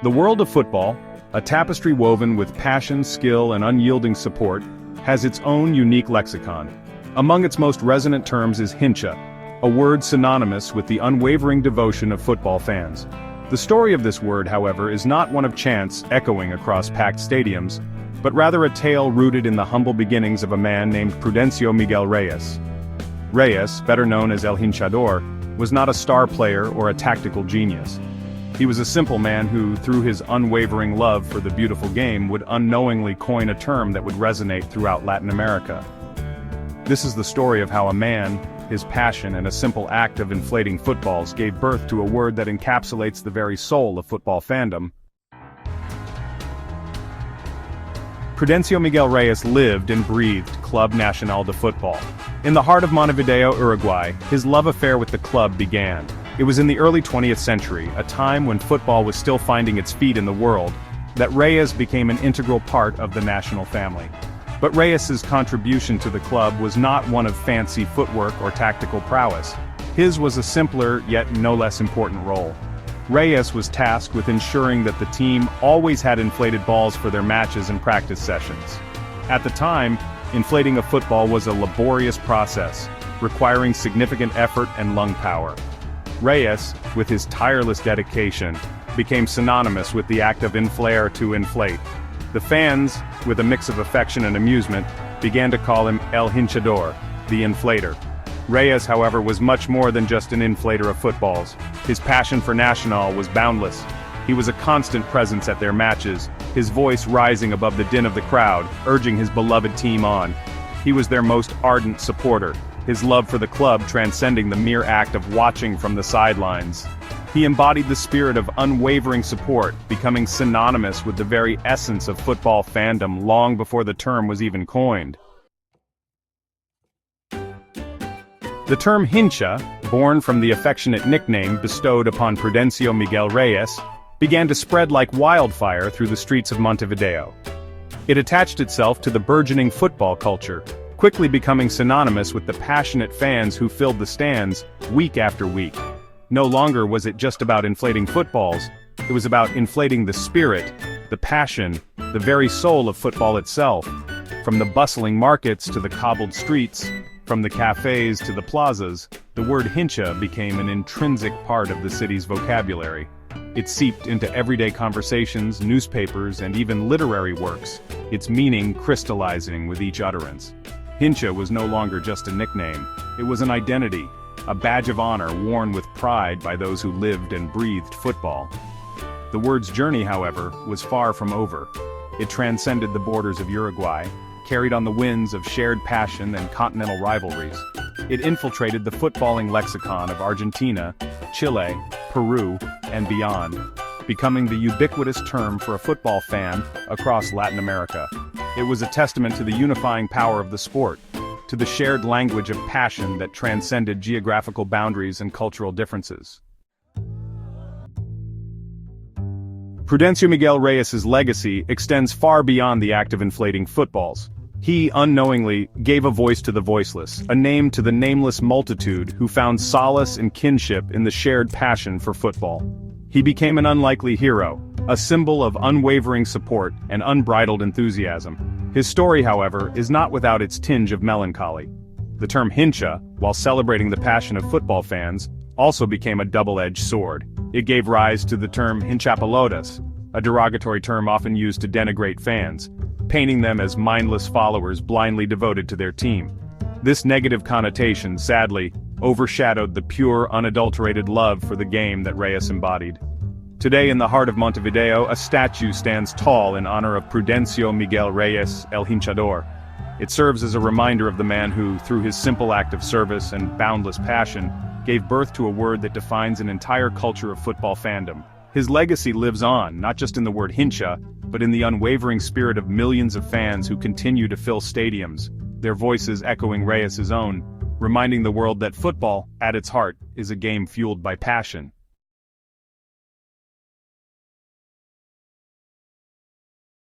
The world of football, a tapestry woven with passion, skill, and unyielding support, has its own unique lexicon. Among its most resonant terms is Hincha, a word synonymous with the unwavering devotion of football fans. The story of this word, however, is not one of chance echoing across packed stadiums, but rather a tale rooted in the humble beginnings of a man named Prudencio Miguel Reyes. Reyes, better known as El Hinchador, was not a star player or a tactical genius. He was a simple man who, through his unwavering love for the beautiful game, would unknowingly coin a term that would resonate throughout Latin America. This is the story of how a man, his passion, and a simple act of inflating footballs gave birth to a word that encapsulates the very soul of football fandom. Prudencio Miguel Reyes lived and breathed Club Nacional de Football. In the heart of Montevideo, Uruguay, his love affair with the club began. It was in the early 20th century, a time when football was still finding its feet in the world, that Reyes became an integral part of the national family. But Reyes's contribution to the club was not one of fancy footwork or tactical prowess. His was a simpler, yet no less important role. Reyes was tasked with ensuring that the team always had inflated balls for their matches and practice sessions. At the time, inflating a football was a laborious process, requiring significant effort and lung power. Reyes, with his tireless dedication, became synonymous with the act of inflare to inflate. The fans, with a mix of affection and amusement, began to call him El Hinchador, the inflator. Reyes, however, was much more than just an inflator of footballs. His passion for Nacional was boundless. He was a constant presence at their matches, his voice rising above the din of the crowd, urging his beloved team on. He was their most ardent supporter, his love for the club transcending the mere act of watching from the sidelines. He embodied the spirit of unwavering support, becoming synonymous with the very essence of football fandom long before the term was even coined. The term Hincha, born from the affectionate nickname bestowed upon Prudencio Miguel Reyes, began to spread like wildfire through the streets of Montevideo. It attached itself to the burgeoning football culture, quickly becoming synonymous with the passionate fans who filled the stands week after week. No longer was it just about inflating footballs, it was about inflating the spirit, the passion, the very soul of football itself. From the bustling markets to the cobbled streets, from the cafes to the plazas, the word Hincha became an intrinsic part of the city's vocabulary. It seeped into everyday conversations, newspapers, and even literary works, its meaning crystallizing with each utterance. Hincha was no longer just a nickname, it was an identity, a badge of honor worn with pride by those who lived and breathed football. The word's journey, however, was far from over. It transcended the borders of Uruguay, carried on the winds of shared passion and continental rivalries. It infiltrated the footballing lexicon of Argentina, Chile, Peru, and beyond, becoming the ubiquitous term for a football fan across Latin America. It was a testament to the unifying power of the sport, to the shared language of passion that transcended geographical boundaries and cultural differences. Prudencio Miguel Reyes' legacy extends far beyond the act of inflating footballs. He, unknowingly, gave a voice to the voiceless, a name to the nameless multitude who found solace and kinship in the shared passion for football. He became an unlikely hero, a symbol of unwavering support and unbridled enthusiasm. His story, however, is not without its tinge of melancholy. The term Hincha, while celebrating the passion of football fans, also became a double-edged sword. It gave rise to the term Hinchapelotas, a derogatory term often used to denigrate fans, painting them as mindless followers blindly devoted to their team. This negative connotation, sadly, overshadowed the pure, unadulterated love for the game that Reyes embodied. Today in the heart of Montevideo, a statue stands tall in honor of Prudencio Miguel Reyes, El Hinchador. It serves as a reminder of the man who, through his simple act of service and boundless passion, gave birth to a word that defines an entire culture of football fandom. His legacy lives on, not just in the word Hincha, but in the unwavering spirit of millions of fans who continue to fill stadiums, their voices echoing Reyes' own, reminding the world that football, at its heart, is a game fueled by passion.